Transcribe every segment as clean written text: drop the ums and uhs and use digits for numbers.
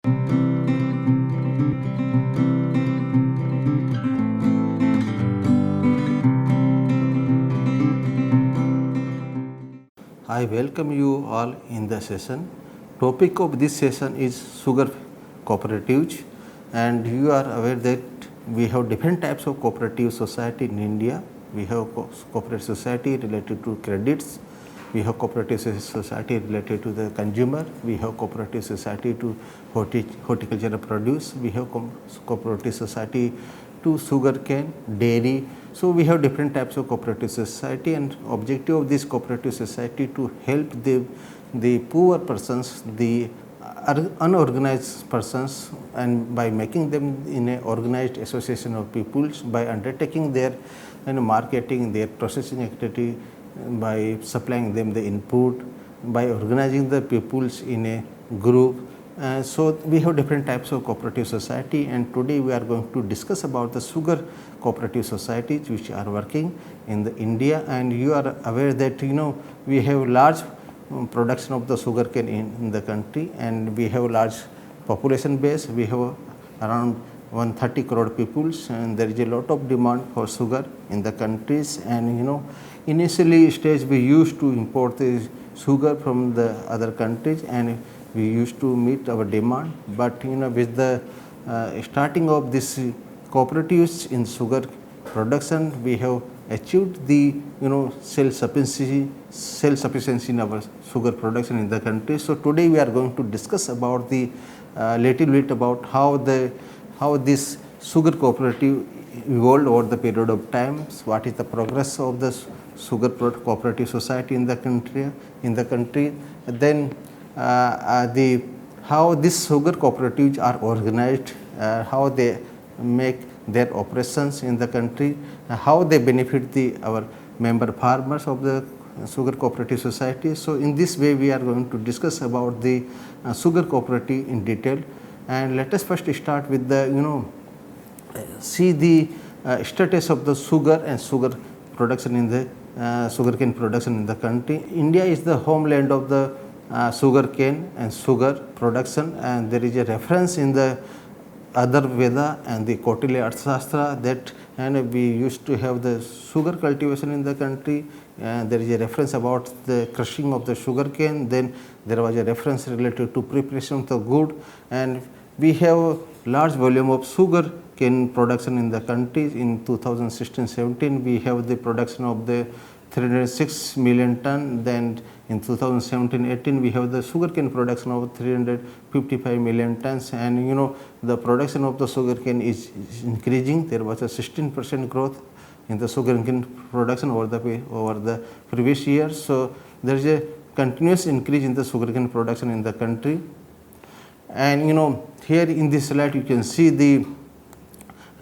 I welcome you all in the session. Topic of this session is sugar cooperatives, and you are aware that we have different types of cooperative society in India. We have cooperative society related to credits, we have cooperative society related to the consumer, we have cooperative society to horticultural produce, we have cooperative society to sugar cane, dairy. So, we have different types of cooperative society, and objective of this cooperative society to help the poor persons, the unorganized persons, and by making them in a organized association of peoples, by undertaking their marketing, their processing activity, by supplying them the input, by organizing the peoples in a group. So, we have different types of cooperative society, and today we are going to discuss about the sugar cooperative societies which are working in the India. And you are aware that we have large production of the sugar cane in the country, and we have large population base. We have around 130 crore people, and there is a lot of demand for sugar in the countries. And initially stage we used to import the sugar from the other countries, and we used to meet our demand. But with the starting of this cooperatives in sugar production, we have achieved the self-sufficiency in our sugar production in the country. So today we are going to discuss about the little bit about how this sugar cooperative evolved over the period of time, what is the progress of the sugar cooperative society in the country, then how these sugar cooperatives are organized, how they make their operations in the country, how they benefit our member farmers of the sugar cooperative society. So in this way we are going to discuss about the sugar cooperative in detail. And let us first start with the see the status of the sugar and sugar production in the sugarcane production in the country. India is the homeland of the sugar cane and sugar production, and there is a reference in the Veda and the Kautilya Arthashastra that we used to have the sugar cultivation in the country, and there is a reference about the crushing of the sugar cane. Then there was a reference related to preparation of the good, and we have large volume of sugar cane production in the country. In 2016-17 we have the production of the 306 million ton. Then in 2017-18 we have the sugarcane production of 355 million tons, and the production of the sugarcane is increasing. There was a 16% growth in the sugarcane production over the previous year. So there is a continuous increase in the sugarcane production in the country. And here in this slide you can see the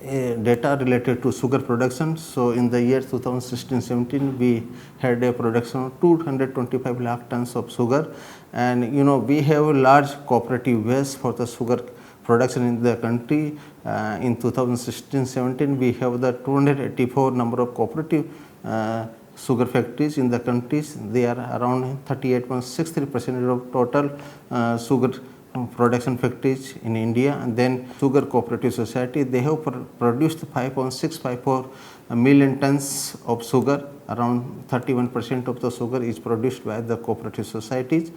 data related to sugar production. So in the year 2016-17 we had a production of 225 lakh tons of sugar, and we have a large cooperative base for the sugar production in the country. In 2016-17 we have the 284 number of cooperative sugar factories in the countries. They are around 38.63% of total sugar production factories in India. And then sugar cooperative society, they have produced 5.654 million tons of sugar. Around 31% of the sugar is produced by the cooperative societies.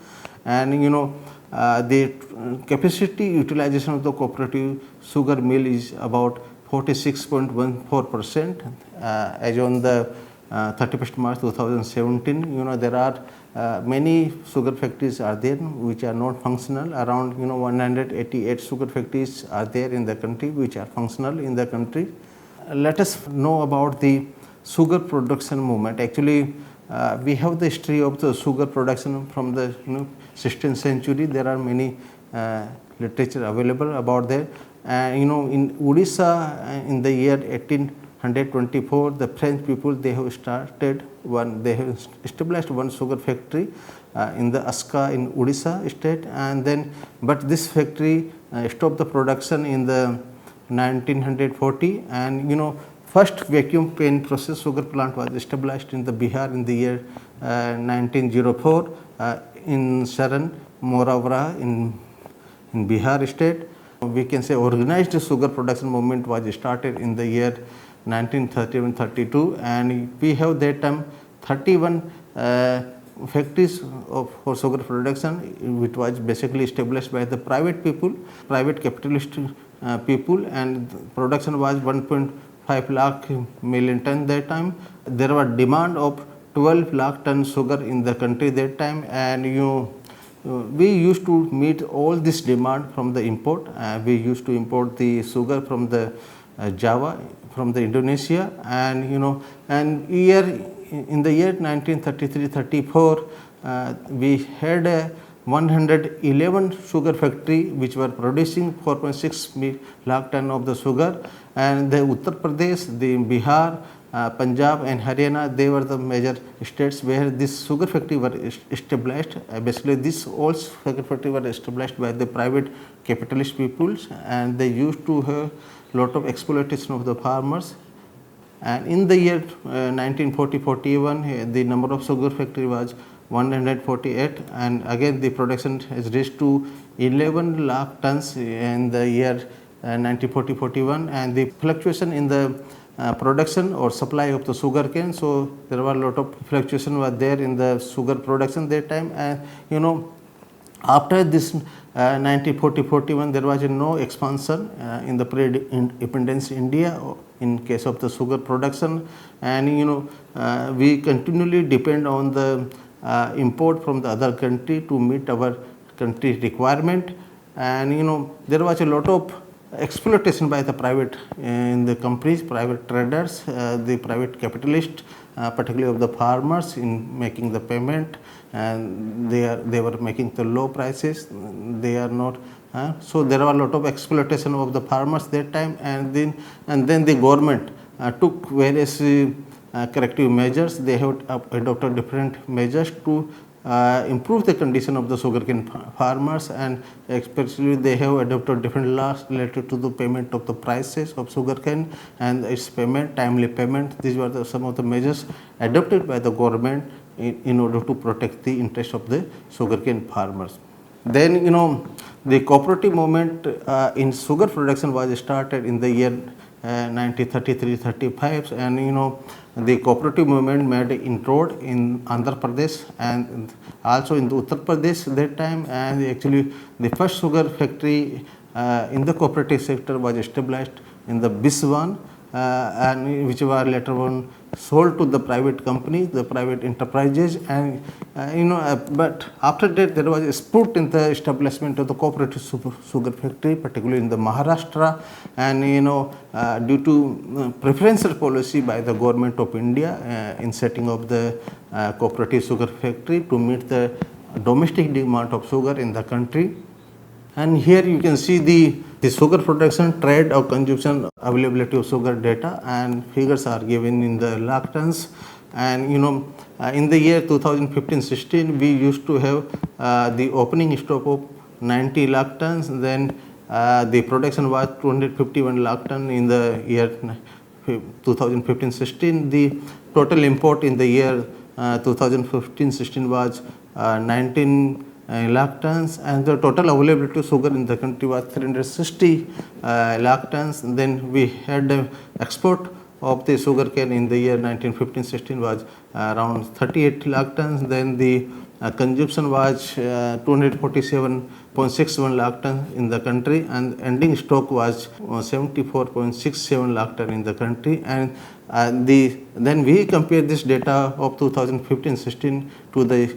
And the capacity utilization of the cooperative sugar mill is about 46.14%. As on the 31st March 2017, there are many sugar factories are there which are not functional. Around 188 sugar factories are there in the country which are functional in the country. Let us know about the sugar production movement. Actually we have the history of the sugar production from the 16th century. There are many literature available about that. In Odisha in the year 1824 the French people, they have established one sugar factory in the Aska in Odisha state, and then but this factory stopped the production in the 1940. And first vacuum pen process sugar plant was established in the Bihar in the year 1904 in Sharan Moravra in in Bihar state. We can say organized sugar production movement was started in the year 1931-32, and we have that time 31 factories for sugar production, which was basically established by the private people, private capitalist people, and production was 1.5 lakh million ton that time. There was demand of 12 lakh ton sugar in the country that time, and we used to meet all this demand from the import. We used to import the sugar from the Java, from the Indonesia, and in the year 1933-34, we had 111 sugar factory which were producing 4.6 lakh ton of the sugar, and the Uttar Pradesh, the Bihar, Punjab and Haryana, they were the major states where this sugar factory were established. Basically, this all sugar factory were established by the private capitalist peoples, and they used to have lot of exploitation of the farmers. And in the year 1940-41, the number of sugar factory was 148, and again the production has reached to 11 lakh tons in the year 1940-41, and the fluctuation in the production or supply of the sugar cane. So there were a lot of fluctuation was there in the sugar production that time, and after this 1940-41, there was no expansion in the pre-independence India in case of the sugar production, and we continually depend on the import from the other country to meet our country requirement, and there was a lot of exploitation by the private in the companies, private traders, the private capitalists, particularly of the farmers in making the payment, and they were making the low prices. They are not. So there were a lot of exploitation of the farmers that time, and then the government took various corrective measures. They have adopted different measures to improve the condition of the sugarcane farmers, and especially they have adopted different laws related to the payment of the prices of sugarcane and its payment, timely payment. These were some of the measures adopted by the government in order to protect the interest of the sugarcane farmers. Then the cooperative movement in sugar production was started in the year 1933-35, and the cooperative movement made inroad in Andhra Pradesh and also in the Uttar Pradesh that time, and actually the first sugar factory in the cooperative sector was established in the Biswan, and which were later on sold to the private company, the private enterprises, and but after that there was a spurt in the establishment of the cooperative sugar factory, particularly in the Maharashtra, and due to preferential policy by the government of India in setting up the cooperative sugar factory to meet the domestic demand of sugar in the country. And here you can see the sugar production, trade or consumption, availability of sugar data, and figures are given in the lakh tons. And in the year 2015-16, we used to have the opening stock of 90 lakh tons. Then the production was 251 lakh ton in the year 2015-16. The total import in the year 2015-16 was 19 lakh tons, and the total availability of sugar in the country was 360 lakh tons. Then we had the export of the sugar cane in the year 1915-16 was around 38 lakh tons. Then the consumption was 247.61 lakh tons in the country, and ending stock was 74.67 lakh tons in the country. And then we compare this data of 2015-16 to the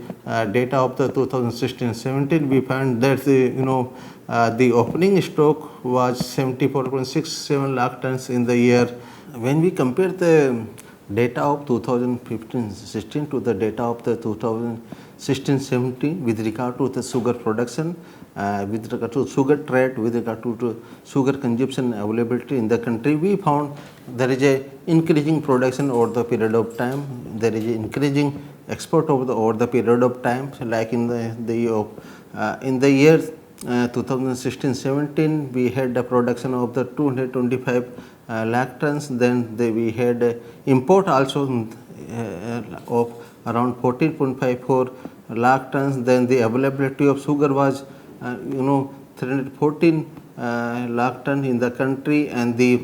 data of the 2016-17. We find that the opening stock was 74.67 lakh tons in the year. When we compare the data of 2015-16 to the data of the 2016-17 with regard to the sugar production, with regard to sugar trade, with regard to sugar consumption availability in the country, we found there is a increasing production over the period of time. There is increasing export over the period of time. So like in the year 2016-17, we had the production of the 225 lakh tons. Then we had import also of around 14.54 lakh tons. Then the availability of sugar was 314 lakh ton in the country, and the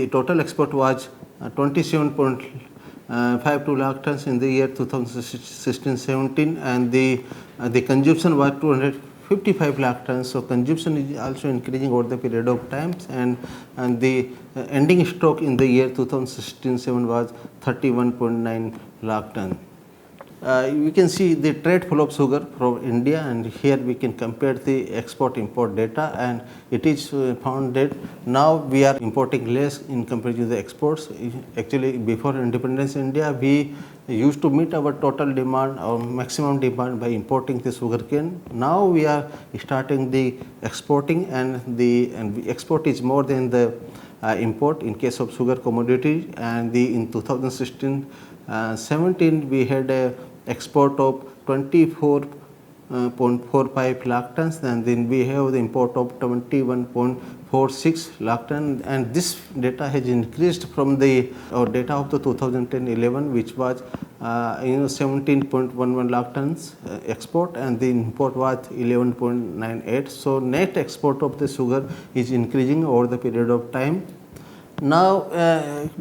total export was 27.52 lakh tons in the year 2016-17, and the consumption was 255 lakh tons. So consumption is also increasing over the period of times, and the ending stock in the year 2016-17 was 31.9 lakh tons. We can see the trade flow of sugar from India, and here we can compare the export import data, and it is found that now we are importing less in comparison to the exports. Actually, before independence India, we used to meet our total demand or maximum demand by importing the sugarcane. Now we are starting the exporting, and the export is more than the import in case of sugar commodity. And in 2016-17 we had a export of 24.45 lakh tons, and then we have the import of 21.46 lakh tons, and this data has increased from the data of the 2010-11, which was 17.11 lakh tons export, and the import was 11.98. So net export of the sugar is increasing over the period of time. Now,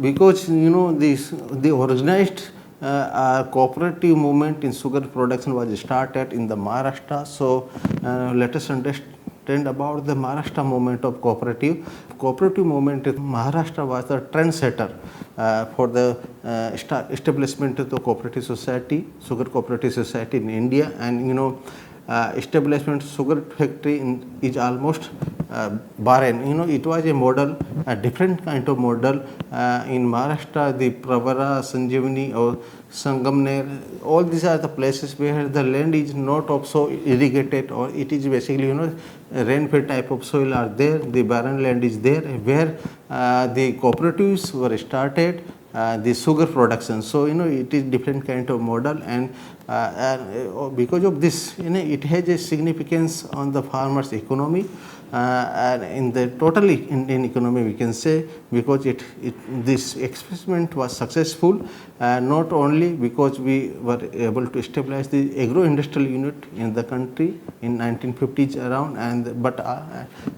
because the organized cooperative movement in sugar production was started in the Maharashtra, so let us understand about the Maharashtra movement of cooperative. Cooperative movement in Maharashtra was the trendsetter for the establishment of the cooperative society, sugar cooperative society in India, and establishment sugar factory is almost barren. It was a model, a different kind of model. In Maharashtra, the Pravara, Sanjeevani or Sangamner, all these are the places where the land is not also irrigated, or it is basically rain-fed type of soil are there. The barren land is there where the cooperatives were started. The sugar production. So it is different kind of model, and because of this, it has a significance on the farmers' economy, and in the totally Indian economy we can say, because this experiment was successful, not only because we were able to establish the agro-industrial unit in the country in 1950s around, but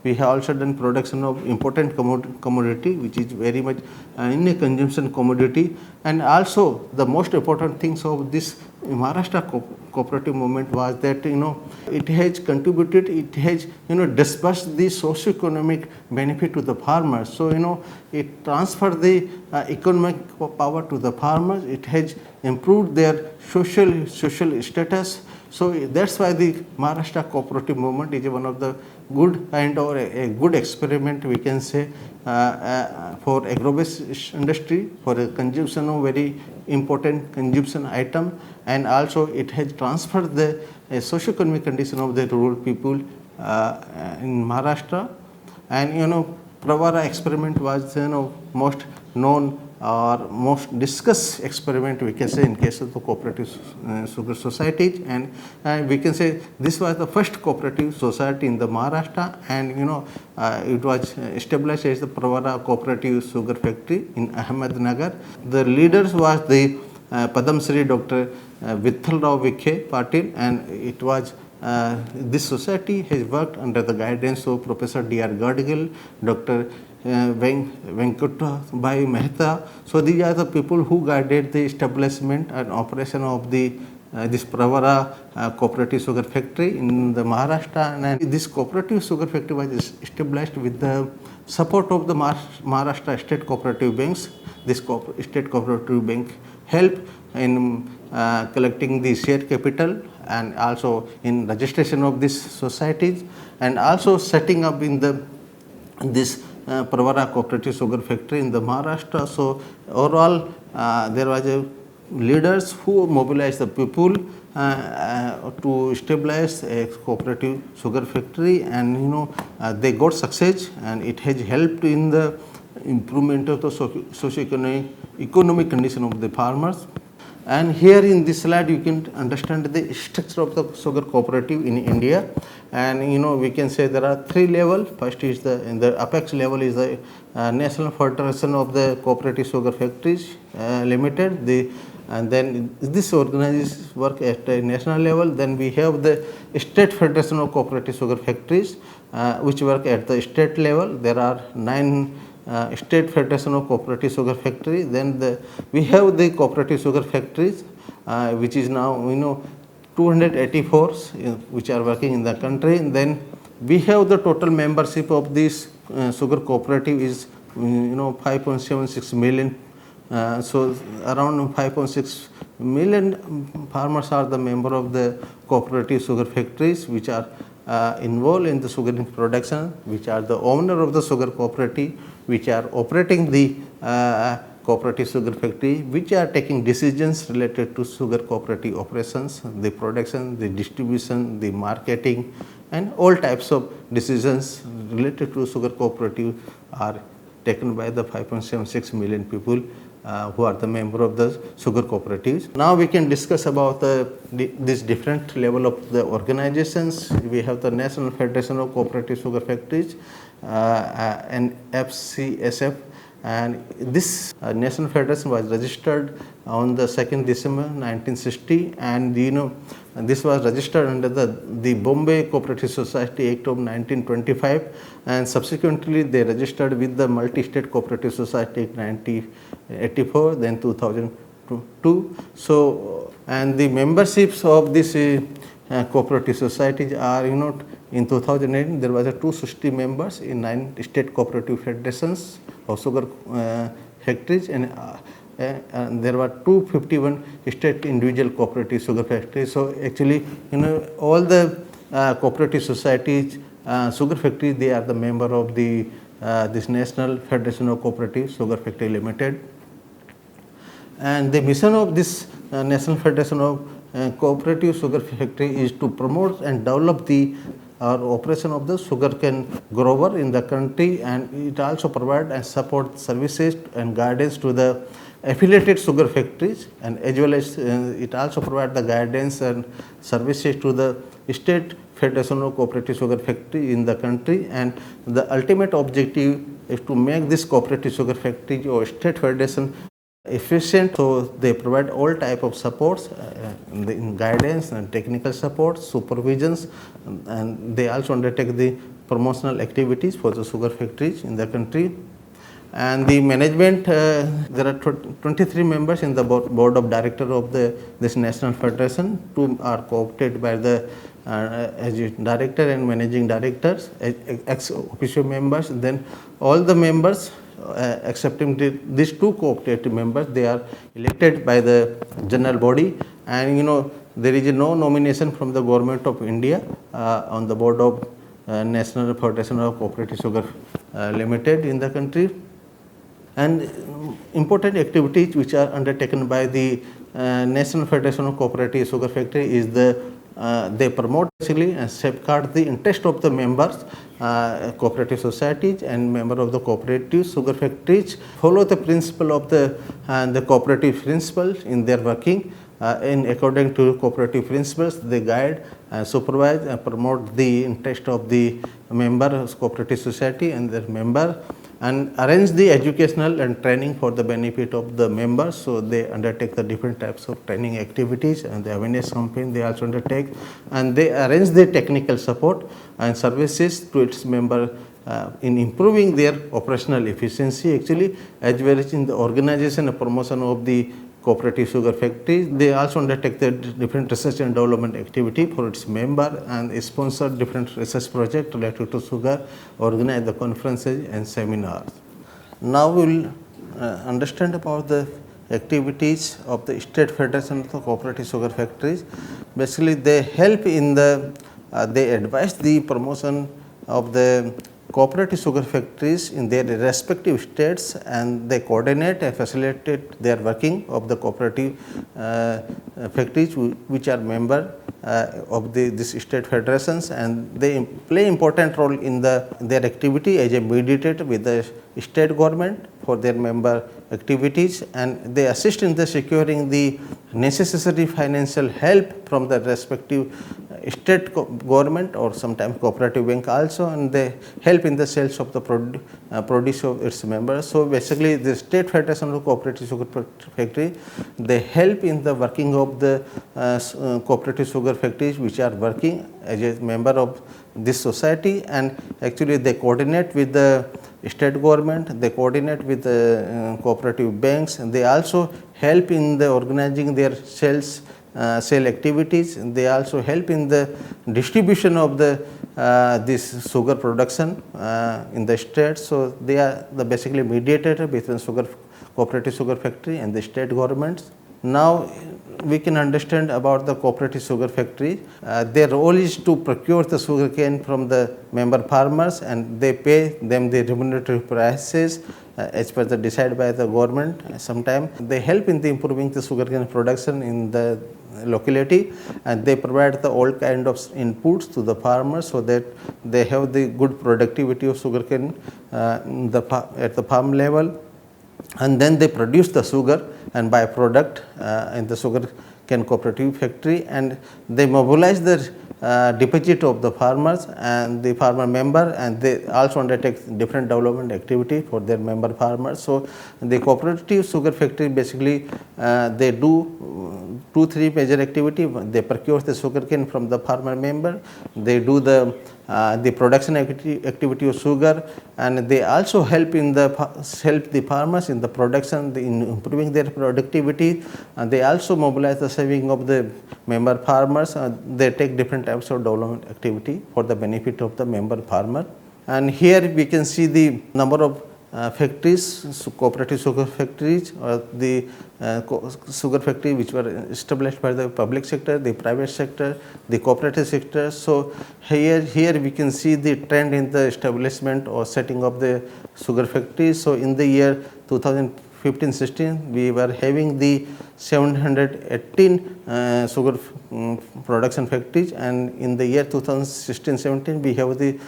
we have also done production of important commodity which is very much in a consumption commodity. And also the most important things of this Maharashtra cooperative movement was that it has contributed, it has disbursed the socio-economic benefit to the farmers. So it transferred the economic power to the farmers. It has improved their social status. So that's why the Maharashtra cooperative movement is one of the good kind or a good experiment we can say for agro-based industry, for a consumption of very important consumption item, and also it has transferred the socio-economic condition of the rural people in Maharashtra. And Pravara experiment was most known or most discussed experiment we can say in case of the cooperative sugar societies, and we can say this was the first cooperative society in the Maharashtra, and it was established as the Pravara Cooperative Sugar Factory in Ahmednagar. The leaders was the Padam Shri Dr. Vithalrao Vikhe Patil, and it was this society has worked under the guidance of Professor D.R. Gadgil, Dr. Venkatbhai Mehta. So these are the people who guided the establishment and operation of this Pravara cooperative sugar factory in the Maharashtra, and this cooperative sugar factory was established with the support of the Maharashtra state cooperative banks. This state cooperative bank helped in collecting the share capital, and also in registration of these societies, and also setting up in this Pravara cooperative sugar factory in the Maharashtra. So overall there was a leaders who mobilized the people to establish a cooperative sugar factory, and they got success, and it has helped in the improvement of the socio-economic condition of the farmers. And here in this slide you can understand the structure of the sugar cooperative in India, and we can say there are three levels. First is in the apex level is the National Federation of the Cooperative Sugar Factories Limited, and then this organizes work at a national level. Then we have the State Federation of Cooperative Sugar Factories, which work at the state level. There are 9 state federation of cooperative sugar factory. Then we have the cooperative sugar factories, which is now 284 which are working in the country. Then we have the total membership of this sugar cooperative is 5.76 million. So around 5.6 million farmers are the member of the cooperative sugar factories, which are involved in the sugar production, which are the owner of the sugar cooperative, which are operating the cooperative sugar factory, which are taking decisions related to sugar cooperative operations, the production, the distribution, the marketing, and all types of decisions related to sugar cooperative are taken by the 5.76 million people who are the member of the sugar cooperatives. Now we can discuss about this different level of the organizations. We have the National Federation of Cooperative Sugar Factories, and FCSF, and this National Federation was registered on the 2nd December 1960, and this was registered under the Bombay Cooperative Society Act of 1925, and subsequently they registered with the Multi-State Cooperative Society Act 1984, then 2002. So, and the memberships of this cooperative societies are, in 2008 there was 260 members in 9 state cooperative federations of sugar factories, and there were 251 state individual cooperative sugar factories. So actually, all the cooperative societies, sugar factories, they are the member of the this National Federation of Cooperative Sugar Factory Limited. And the mission of this National Federation of Cooperative Sugar Factory is to promote and develop the operation of the sugarcane grower in the country, and it also provide and support services and guidance to the affiliated sugar factories, and as well as it also provide the guidance and services to the state federation of cooperative sugar factory in the country. And the ultimate objective is to make this cooperative sugar factory or state federation efficient. So they provide all type of supports, in guidance and technical support, supervisions, and they also undertake the promotional activities for the sugar factories in the country. And the management, there are 23 members in the board of director of this national federation. 2 are co-opted by the as director and managing directors, ex officio members. Then all the members, excepting these 2 co-opted members, they are elected by the general body, and there is no nomination from the government of India on the board of National Federation of Cooperative Sugar Limited in the country. And important activities which are undertaken by the National Federation of Cooperative Sugar Factory is they promote actually and safeguard the interest of the members, cooperative societies and member of the cooperative sugar factories, follow the principle of the cooperative principles in their working. In according to cooperative principles, they guide, supervise and promote the interest of the member cooperative society and their member, and arrange the educational and training for the benefit of the members. So they undertake the different types of training activities, and the awareness campaign they also undertake, and they arrange the technical support and services to its member in improving their operational efficiency actually, as well as in the organization and promotion of the cooperative sugar factories. They also undertake the different research and development activity for its member, and sponsor different research projects related to sugar, organize the conferences and seminars. Now we will understand about the activities of the state federation of the cooperative sugar factories. Basically, they help in they advise the promotion of the cooperative sugar factories in their respective states, and they coordinate and facilitate their working of the cooperative factories which are member of these state federations, and they play important role in their activity as a mediator with the state government for their member activities, and they assist in the securing the necessary financial help from the respective state government or sometimes cooperative bank also, and they help in the sales of the produce of its members. So basically, the state federation of cooperative sugar factory, they help in the working of the cooperative sugar factories which are working as a member of this society, and actually they coordinate with the state government, they coordinate with the cooperative banks, and they also help in the organizing their sale activities. They also help in the distribution of the this sugar production in the state. So they are the basically mediator between cooperative sugar factory and the state governments. Now we can understand about the cooperative sugar factory. Their role is to procure the sugar cane from the member farmers, and they pay them the remunerative prices as per the decided by the government. Sometimes they help in the improving the sugar cane production in the locality, and they provide the all kind of inputs to the farmers so that they have the good productivity of sugar cane at the farm level. And then they produce the sugar and byproduct in the sugar cane cooperative factory, and they mobilize the deposit of the farmers and the farmer member, and they also undertake different development activity for their member farmers. So the cooperative sugar factory basically they do 2-3 major activity. They procure the sugar cane from the farmer member, they do the production activity of sugar, and they also help the farmers in the production, in improving their productivity, and they also mobilize the saving of the member farmers. They take different types of development activity for the benefit of the member farmer. And here we can see the number of factories, cooperative sugar factories, or the sugar factory which were established by the public sector, the private sector, the cooperative sector. So here we can see the trend in the establishment or setting of the sugar factories. So in the year 2015-16 we were having the 718 sugar production factories, and in the year 2016-17 we have the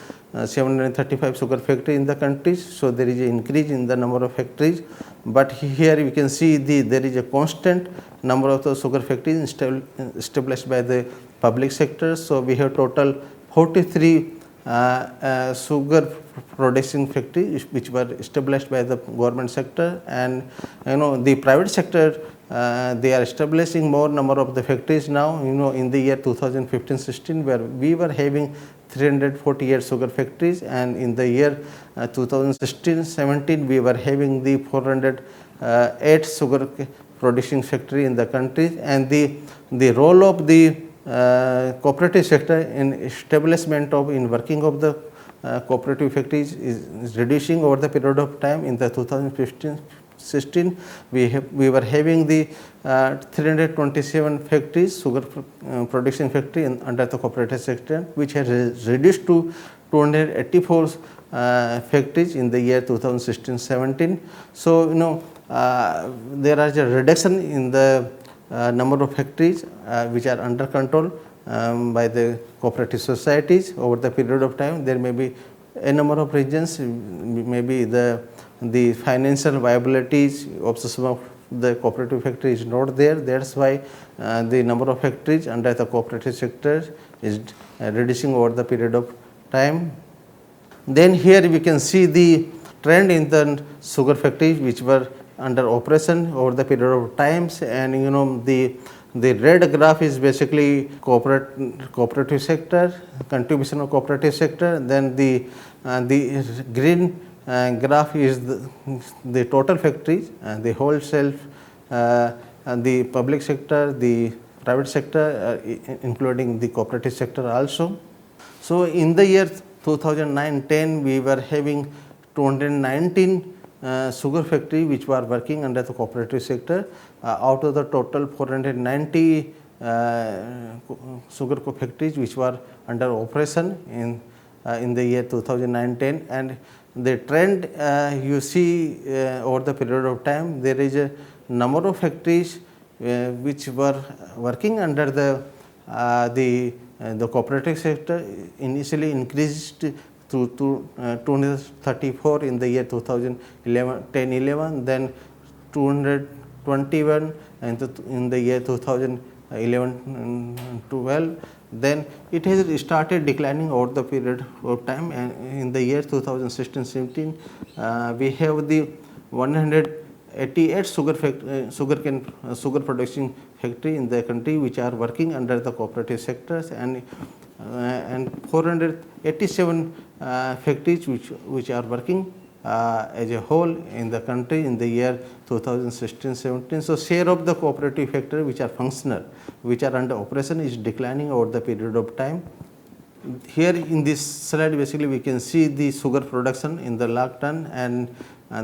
735 sugar factories in the country. So there is an increase in the number of factories, but here we can see there is a constant number of the sugar factories established by the public sector. So we have total 43 sugar producing factories which were established by the government sector, and the private sector they are establishing more number of the factories now. In the year 2015-16 where we were having 348 sugar factories, and in the year 2016-17 we were having the 408 sugar producing factory in the country. And the role of the cooperative sector in establishment of in working of the cooperative factories is reducing over the period of time. In the 2015-16 we were having the 327 factories, sugar production factory under the cooperative sector, which has reduced to 284 factories in the year 2016-17. So there is a reduction in the number of factories which are under control by the cooperative societies over the period of time. There may be a number of reasons, maybe the financial viabilities of some of the cooperative factory is not there. That's why the number of factories under the cooperative sector is reducing over the period of time. Then here we can see the trend in the sugar factories which were under operation over the period of times, and the red graph is basically cooperative sector, contribution of cooperative sector. Then the green graph is the total factories, the wholesale, and the public sector, the private sector, including the cooperative sector also. So in the year 2009-10 we were having 219 sugar factory which were working under the cooperative sector. Out of the total 490 sugar factories which were under operation in the year 2009-10, and the trend you see over the period of time, there is a number of factories which were working under the cooperative sector initially increased to 234 in the year 2010-11, then 221 in the year 2011-12. Then it has started declining over the period of time, and in the year 2016-17 we have the 188 sugar producing factory in the country which are working under the cooperative sectors, and and 487 factories which are working as a whole in the country in the year 2016-17. So, share of the cooperative factory which are functional, which are under operation is declining over the period of time. Here in this slide basically we can see the sugar production in the lakh ton, and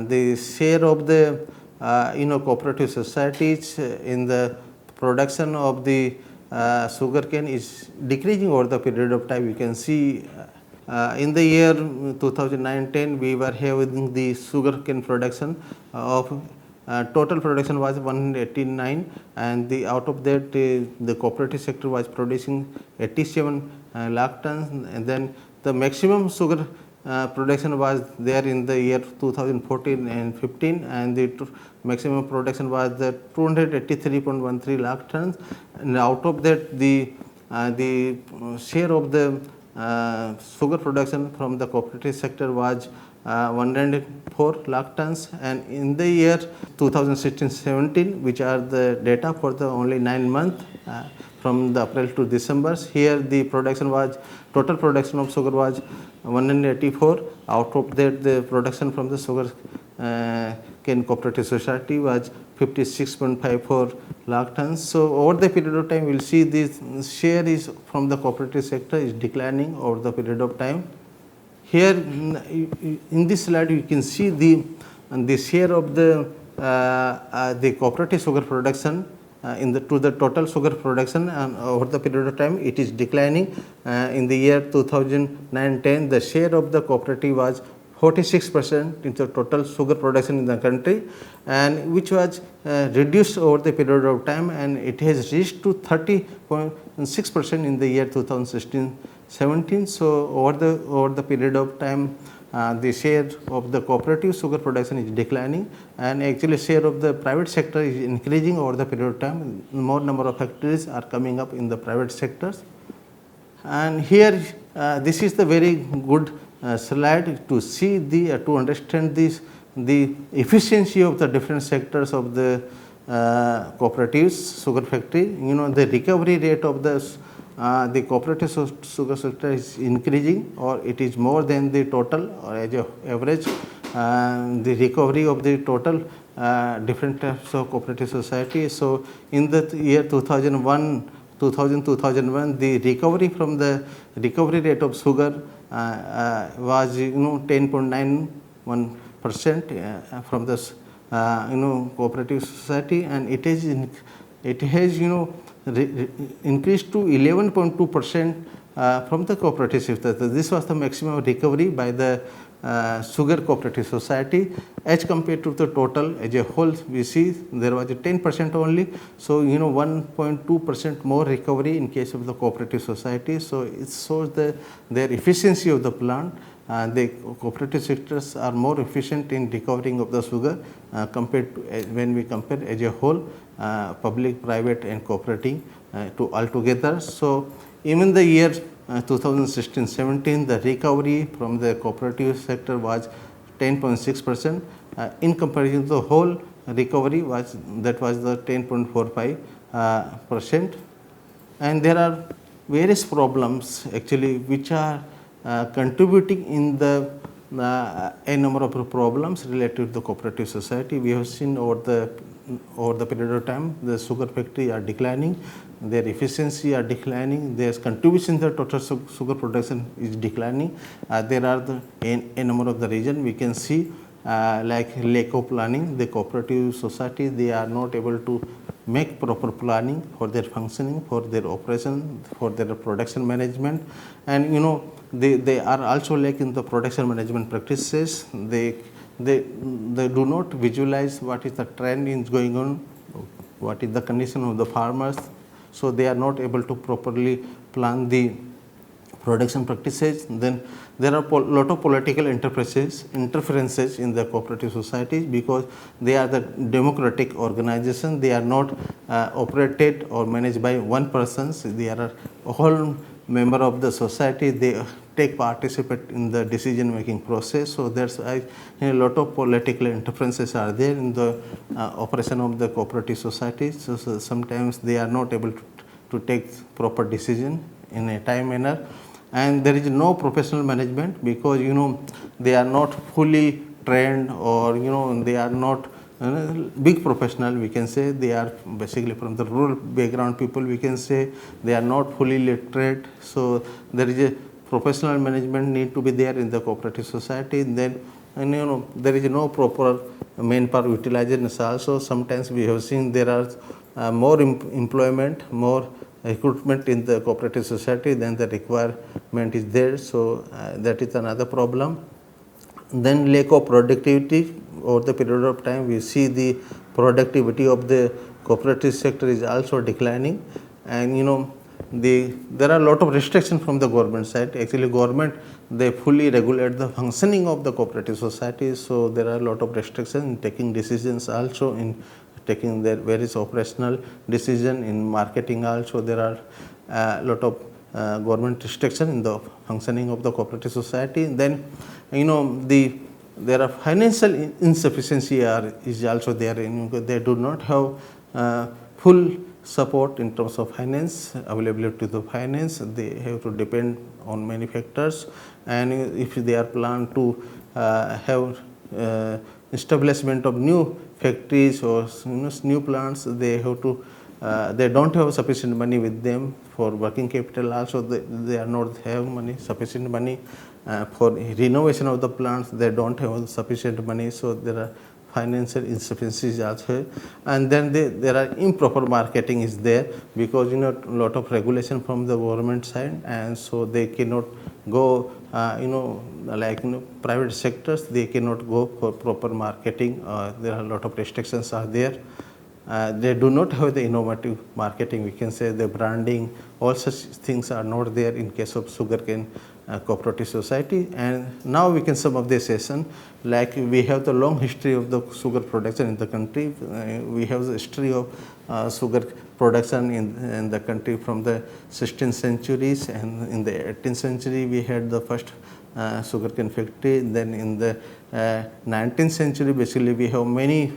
the share of the cooperative societies in the production of the sugar cane is decreasing over the period of time. You can see in the year 2009-10 we were having the sugar cane production of total production was 189, and the out of that the cooperative sector was producing 87 lakh tons, and then the maximum sugar production was there in the year 2014 and 15, and the maximum production was the 283.13 lakh tons, and out of that the share of the sugar production from the cooperative sector was 104 lakh tons, and in the year 2016-17, which are the data for the only 9 months from the April to December, here the production was, total production of sugar was 184. Out of that the production from the sugar cane cooperative society was 56.54 lakh tons. So, over the period of time we will see this share is from the cooperative sector is declining over the period of time. Here in this slide you can see the share of the cooperative sugar production to the total sugar production, and over the period of time it is declining. In the year 2009-10 the share of the cooperative was 46% in the total sugar production in the country, and which was reduced over the period of time, and it has reached to 30.6% in the year 2016-17. So, over the period of time the share of the cooperative sugar production is declining, and actually share of the private sector is increasing over the period of time. More number of factories are coming up in the private sectors, and here this is the very good slide to see to understand the efficiency of the different sectors of the cooperatives sugar factory. The recovery rate of the cooperative sugar sector is increasing, or it is more than the total, or as a average the recovery of the total different types of cooperative society. So, in the year 2001 the recovery from the recovery rate of sugar was 10.91% from this cooperative society, and it has increased to 11.2% from the cooperative sector. This was the maximum recovery by the sugar cooperative society as compared to the total as a whole. We see there was a 10% only. So, 1.2% more recovery in case of the cooperative society. So, it shows their efficiency of the plant. The cooperative sectors are more efficient in recovering of the sugar compared to when we compare as a whole public, private and cooperative to altogether. So, even the year 2016-17 the recovery from the cooperative sector was 10.6%. In comparison to the whole recovery was the 10.45%. And there are various problems actually which are contributing in a number of problems related to the cooperative society. We have seen over the period of time the sugar factory are declining, their efficiency are declining, their contribution to the total sugar production is declining. There are a number of the reasons we can see like lack of planning. The cooperative society, they are not able to make proper planning for their functioning, for their operation, for their production management, and they are also lacking the production management practices. They do not visualize what is the trend is going on, what is the condition of the farmers. So, they are not able to properly plan the production practices. Then there are lot of political interferences in the cooperative societies, because they are the democratic organization. They are not operated or managed by one person. They are a whole member of the society. They participate in the decision making process. So, there's a lot of political interferences are there in the operation of the cooperative society. So, sometimes they are not able to take proper decision in a time manner, and there is no professional management because they are not fully trained, or they are not big professional, we can say. They are basically from the rural background people, we can say. They are not fully literate, so there is a professional management need to be there in the cooperative society. Then there is no proper manpower utilization also. Sometimes we have seen there are more employment, more recruitment in the cooperative society than the requirement is there, so that is another problem. Then lack of productivity. Over the period of time, we see the productivity of the cooperative sector is also declining, and there are a lot of restrictions from the government side. Actually, government, they fully regulate the functioning of the cooperative society, so there are a lot of restrictions in taking decisions, also in taking their various operational decision in marketing. Also, there are a lot of government restriction in the functioning of the cooperative society. Then there are financial insufficiency is also there. They do not have full support in terms of finance, availability to the finance. They have to depend on many factors, and if they are planned to have establishment of new factories or new plants, they have to they don't have sufficient money with them for working capital. Also, they are not have money, sufficient money for renovation of the plants. They don't have sufficient money, so there are financial insufficiencies also. And then there are improper marketing is there, because a lot of regulation from the government side, and so they cannot go like private sectors, they cannot go for proper marketing. There are a lot of restrictions are there. They do not have the innovative marketing, we can say. The branding, all such things are not there in case of sugarcane cooperative society. And now we can sum up this session, like we have the long history of the sugar production in the country. We have the history of sugar production in the country from the 16th centuries, and in the 18th century we had the first sugarcane factory. Then in the 19th century, basically we have many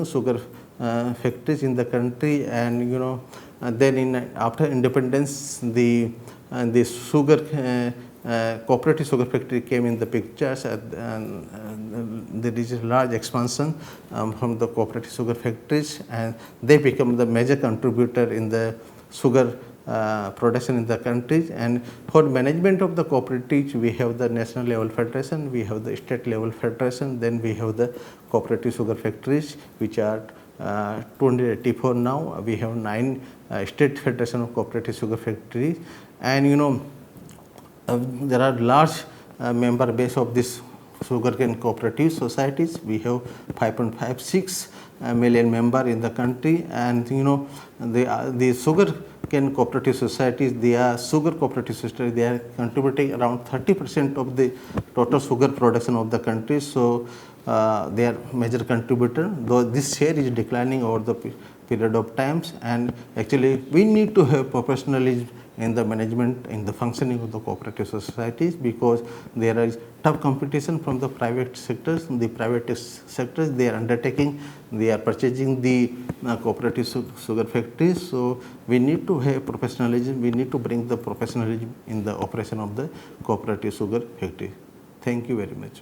sugar factories in the country. And then after independence, the sugar cooperative sugar factory came in the pictures, and there is a large expansion from the cooperative sugar factories, and they become the major contributor in the sugar production in the country. And for management of the cooperatives, we have the national level federation, we have the state level federation, then we have the cooperative sugar factories, which are 284 now. We have 9 state federation of cooperative sugar factories, and there are large member base of this sugarcane cooperative societies. We have 5.56 million member in the country, and the sugarcane cooperative societies, sugar cooperative societies, they are contributing around 30% of the total sugar production of the country. So they are major contributor, though this share is declining over the period of times. And actually we need to have professionalism in the management, in the functioning of the cooperative societies, because there is tough competition from the private sectors. The private sectors, they are undertaking, they are purchasing the cooperative sugar factories. So we need to have professionalism, we need to bring the professionalism in the operation of the cooperative sugar factory. Thank you very much.